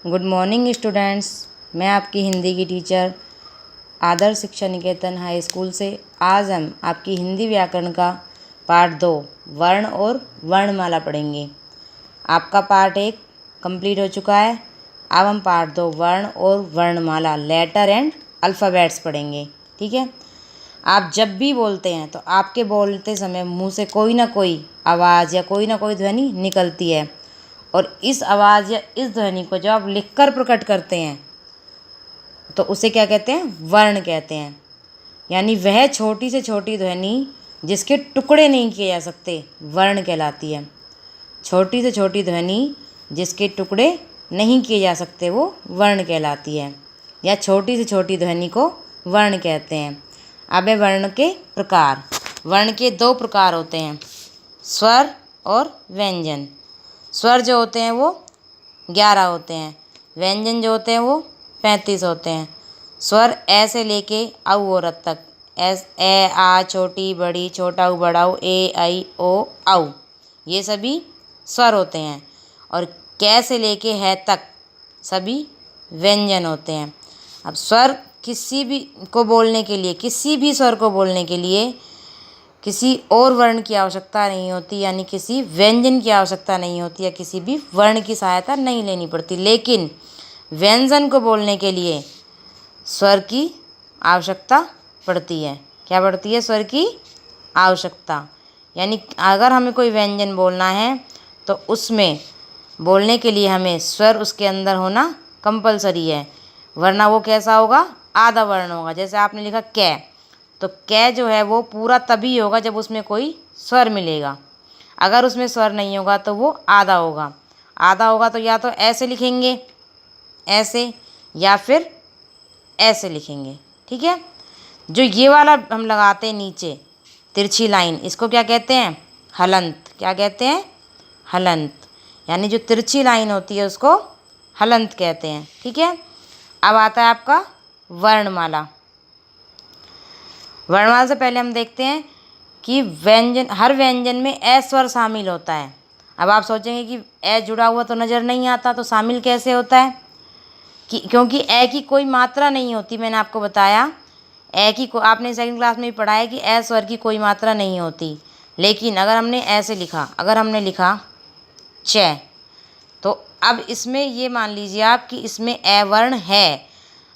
Good morning students. मैं आपकी हिंदी की टीचर आदर्श शिक्षा निकेतन हाई स्कूल से आज हम आपकी हिंदी व्याकरण का पार्ट 2 वर्ण और वर्णमाला पढ़ेंगे। आपका पार्ट 1 कंप्लीट हो चुका है। अब हम पार्ट 2 वर्ण और वर्णमाला लेटर एंड अल्फ़ाबेट्स पढ़ेंगे। ठीक है। आप जब भी बोलते हैं तो आपके बोलते समय मुंह से कोई ना कोई आवाज़ या कोई ना कोई ध्वनि निकलती है, और इस आवाज़ या इस ध्वनि को जब आप लिखकर प्रकट करते हैं तो उसे क्या कहते हैं? वर्ण कहते हैं। यानी वह छोटी से छोटी ध्वनि जिसके टुकड़े नहीं किए जा सकते वर्ण कहलाती है। छोटी से छोटी ध्वनि जिसके टुकड़े नहीं किए जा सकते वो वर्ण कहलाती है, या छोटी से छोटी ध्वनि को वर्ण कहते हैं। अब है वर्ण के प्रकार। वर्ण के 2 प्रकार होते हैं, स्वर और व्यंजन। स्वर जो होते हैं वो 11 होते हैं, व्यंजन जो होते हैं वो 35 होते हैं। स्वर ए से लेके औ और तक, एस ए आ छोटी बड़ी छोटा ऊ बड़ा ऊ ए आई ओ औ, ये सभी स्वर होते हैं। और कै से लेके है तक सभी व्यंजन होते हैं। अब स्वर किसी भी को बोलने के लिए, किसी भी स्वर को बोलने के लिए किसी और वर्ण की आवश्यकता नहीं होती, यानी किसी व्यंजन की आवश्यकता नहीं होती, या किसी भी वर्ण की सहायता नहीं लेनी पड़ती। लेकिन व्यंजन को बोलने के लिए स्वर की आवश्यकता पड़ती है। क्या पड़ती है? स्वर की आवश्यकता। यानी अगर हमें कोई व्यंजन बोलना है तो उसमें बोलने के लिए हमें स्वर उसके अंदर होना कंपलसरी है, वरना वो कैसा होगा? आधा वर्ण होगा। जैसे आपने लिखा कै, तो कै जो है वो पूरा तभी होगा जब उसमें कोई स्वर मिलेगा। अगर उसमें स्वर नहीं होगा तो वो आधा होगा। आधा होगा तो या तो ऐसे लिखेंगे, ऐसे, या फिर ऐसे लिखेंगे। ठीक है। जो ये वाला हम लगाते हैं नीचे तिरछी लाइन, इसको क्या कहते हैं? हलंत। क्या कहते हैं? हलंत। यानी जो तिरछी लाइन होती है उसको हलंत कहते हैं। ठीक है। अब आता है आपका वर्णमाला। वर्णमाला से पहले हम देखते हैं कि व्यंजन, हर व्यंजन में ए स्वर शामिल होता है। अब आप सोचेंगे कि ए जुड़ा हुआ तो नज़र नहीं आता, तो शामिल कैसे होता है? क्योंकि ए की कोई मात्रा नहीं होती। मैंने आपको बताया ए की आपने सेकंड क्लास में भी पढ़ा है कि ए स्वर की कोई मात्रा नहीं होती। लेकिन अगर हमने ऐसे लिखा, अगर हमने लिखा च, तो अब इसमें ये मान लीजिए आप कि इसमें ए वर्ण है।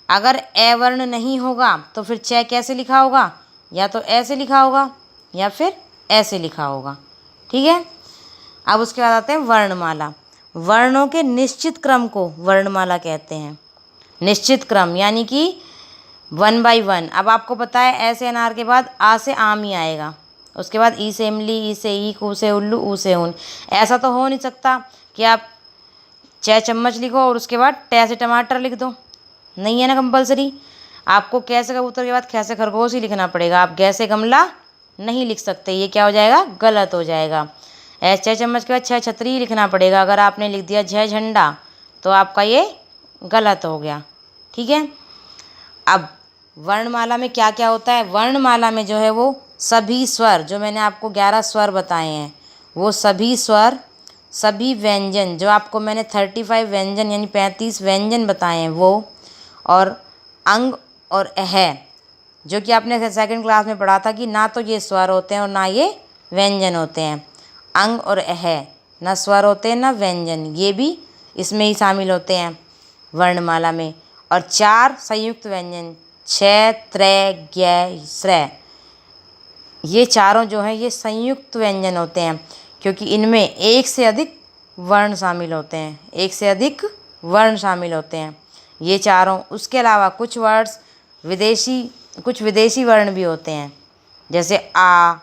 अगर ए वर्ण नहीं होगा तो फिर च कैसे लिखा होगा? या तो ऐसे लिखा होगा या फिर ऐसे लिखा होगा। ठीक है। अब उसके बाद आते हैं वर्णमाला। वर्णों के निश्चित क्रम को वर्णमाला कहते हैं। निश्चित क्रम यानी कि 1 बाई 1। अब आपको पता है ऐ से अनार के बाद आ से आम ही आएगा, उसके बाद ई से इमली, ई से ईख, ऊ से उल्लू, ऊ से ऊन। ऐसा तो हो नहीं सकता कि आप 6 चम्मच लिखो और उसके बाद टे से टमाटर लिख दो। नहीं है ना कंपलसरी। आपको कैसे कबूतर के बाद कैसे खरगोश ही लिखना पड़ेगा। आप गैसे गमला नहीं लिख सकते, ये क्या हो जाएगा? गलत हो जाएगा। 6 चम्मच के बाद 6 छतरी लिखना पड़ेगा। अगर आपने लिख दिया 6 झंडा तो आपका ये गलत हो गया। ठीक है। अब वर्णमाला में क्या क्या होता है? वर्णमाला में जो है वो सभी स्वर, जो मैंने आपको 11 स्वर बताए हैं, वो सभी स्वर, सभी व्यंजन, जो आपको मैंने 35 व्यंजन यानी 35 व्यंजन बताए हैं वो, और अंग और अह, जो कि आपने सेकंड क्लास में पढ़ा था कि ना तो ये स्वर होते हैं और ना ये व्यंजन होते हैं। अंग और अह ना स्वर होते हैं ना व्यंजन, ये भी इसमें ही शामिल होते हैं वर्णमाला में। और 4 संयुक्त व्यंजन, छ, त्रै, ज्ञ, श्रै, ये चारों जो हैं ये संयुक्त व्यंजन होते हैं, क्योंकि इनमें एक से अधिक वर्ण शामिल होते हैं। एक से अधिक वर्ण शामिल होते हैं ये चारों। उसके अलावा कुछ वर्ड्स विदेशी, कुछ विदेशी वर्ण भी होते हैं, जैसे आ,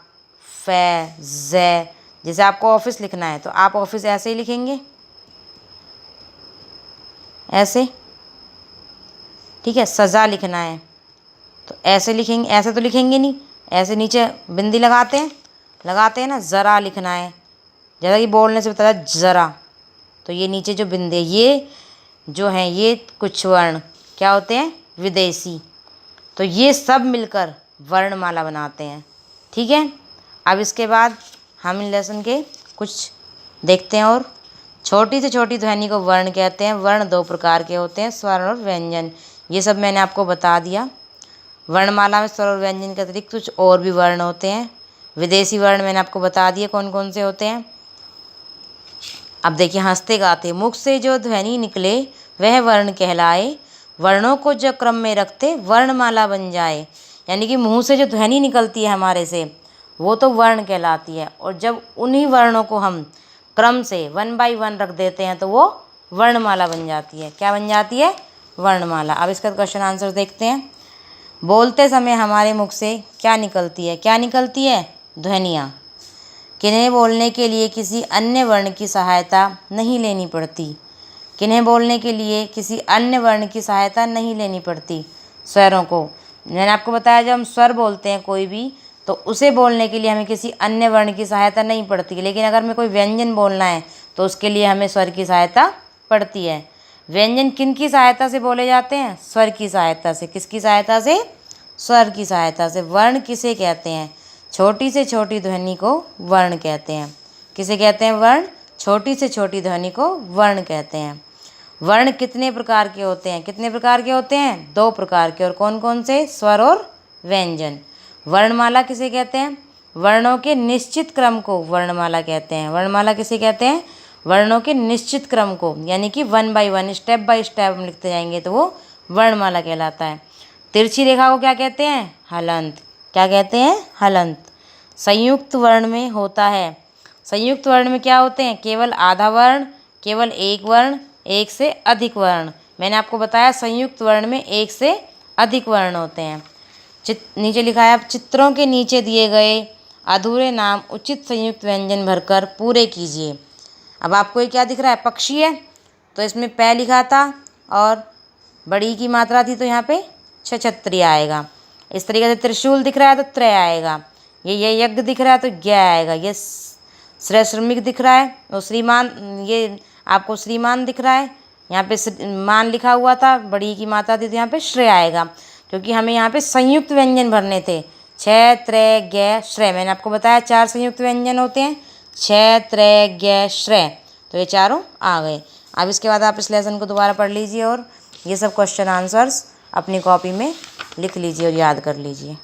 फै, ज़ै। जैसे आपको ऑफिस लिखना है तो आप ऑफिस ऐसे ही लिखेंगे, ऐसे। ठीक है। सज़ा लिखना है तो ऐसे लिखेंगे, ऐसे तो लिखेंगे नहीं, ऐसे नीचे बिंदी लगाते हैं ना। ज़रा लिखना है, जैसा कि बोलने से बताया ज़रा, तो ये नीचे जो बिंदी है, ये जो हैं ये कुछ वर्ण क्या होते हैं? विदेशी। तो ये सब मिलकर वर्णमाला बनाते हैं। ठीक है। अब इसके बाद हम इन लेसन के कुछ देखते हैं और छोटी से छोटी ध्वनि को वर्ण कहते हैं। वर्ण दो प्रकार के होते हैं, स्वर और व्यंजन। ये सब मैंने आपको बता दिया। वर्णमाला में स्वर और व्यंजन के अतिरिक्त कुछ और भी वर्ण होते हैं। विदेशी वर्ण मैंने आपको बता दिए कौन कौन से होते हैं। अब देखिए, हंसते गाते मुख से जो ध्वनि निकले वह वर्ण कहलाए, वर्णों को जो क्रम में रखते वर्णमाला बन जाए। यानी कि मुंह से जो ध्वनि निकलती है हमारे से, वो तो वर्ण कहलाती है, और जब उन्हीं वर्णों को हम क्रम से 1 बाय 1 रख देते हैं तो वो वर्णमाला बन जाती है। क्या बन जाती है? वर्णमाला। अब इसका क्वेश्चन आंसर देखते हैं। बोलते समय हमारे मुख से क्या निकलती है? क्या निकलती है? ध्वनियाँ। किन्हें बोलने के लिए किसी अन्य वर्ण की सहायता नहीं लेनी पड़ती। किन्हें बोलने के लिए किसी अन्य वर्ण की सहायता नहीं लेनी पड़ती। स्वरों को। मैंने आपको बताया, जब हम स्वर बोलते हैं कोई भी, तो उसे बोलने के लिए हमें किसी अन्य वर्ण की सहायता नहीं पड़ती। लेकिन अगर हमें कोई व्यंजन बोलना है तो उसके लिए हमें स्वर की सहायता पड़ती है। व्यंजन किन की सहायता से बोले जाते हैं? स्वर की सहायता से। किसकी सहायता से? स्वर की सहायता से। वर्ण किसे कहते हैं? छोटी से छोटी ध्वनि को वर्ण कहते हैं। किसे कहते हैं? वर्ण। छोटी से छोटी ध्वनि को वर्ण कहते हैं। वर्ण कितने प्रकार के होते हैं? कितने प्रकार के होते हैं? 2 प्रकार के। और कौन कौन से? स्वर और व्यंजन। वर्णमाला किसे कहते हैं? वर्णों के निश्चित क्रम को वर्णमाला कहते हैं। वर्णमाला किसे कहते हैं? वर्णों के निश्चित क्रम को, यानी कि 1 बाय 1 स्टेप बाय स्टेप हम लिखते जाएंगे तो वो वर्णमाला कहलाता है। तिरछी रेखा को क्या कहते हैं? हलंत। क्या कहते हैं? हलंत। संयुक्त वर्ण में होता है। संयुक्त वर्ण में क्या होते हैं? केवल आधा वर्ण, केवल एक वर्ण, एक से अधिक वर्ण। मैंने आपको बताया संयुक्त वर्ण में एक से अधिक वर्ण होते हैं। नीचे लिखा है, अब चित्रों के नीचे दिए गए अधूरे नाम उचित संयुक्त व्यंजन भरकर पूरे कीजिए। अब आपको ये क्या दिख रहा है? पक्षी है, तो इसमें पै लिखा था और बड़ी की मात्रा थी तो यहाँ पे छछत्री आएगा। इस तरीके से त्रिशूल दिख रहा है तो त्रय आएगा। ये यज्ञ दिख रहा है तो ज्ञ आएगा। ये श्रमिक दिख रहा है तो श्रीमान, ये आपको श्रीमान दिख रहा है, यहाँ पे मान लिखा हुआ था, बड़ी की मात्रा थी तो यहाँ पे श्रेय आएगा, क्योंकि हमें यहाँ पे संयुक्त व्यंजन भरने थे। छ, त्रय, ज्ञ, श्रेय। मैंने आपको बताया 4 संयुक्त व्यंजन होते हैं, छ, त्रय, ज्ञ, श्रेय। तो ये चारों आ गए। अब इसके बाद आप इस लेसन को दोबारा पढ़ लीजिए और ये सब क्वेश्चन आंसर्स अपनी कॉपी में लिख लीजिए और याद कर लीजिए।